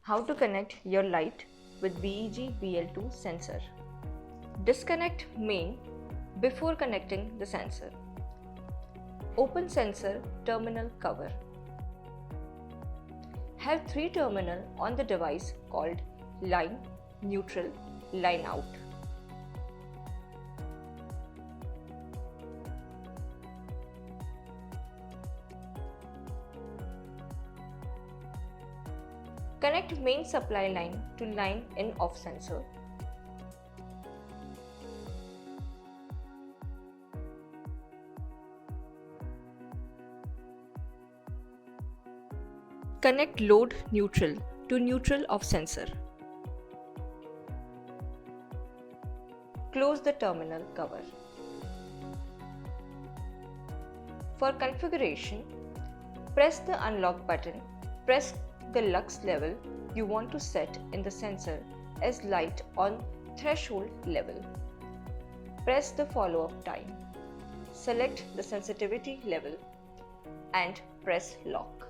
How to connect your light with B.E.G BL2 sensor. Disconnect main before connecting the sensor. Open sensor terminal cover. Have 3 terminals on the device called line, neutral, line out. Connect main supply line to line in off sensor. Connect load neutral to neutral of sensor. Close the terminal cover. For configuration, press the unlock button. Press the lux level you want to set in the sensor as light on threshold level. Press the follow-up time. Select the sensitivity level and press lock.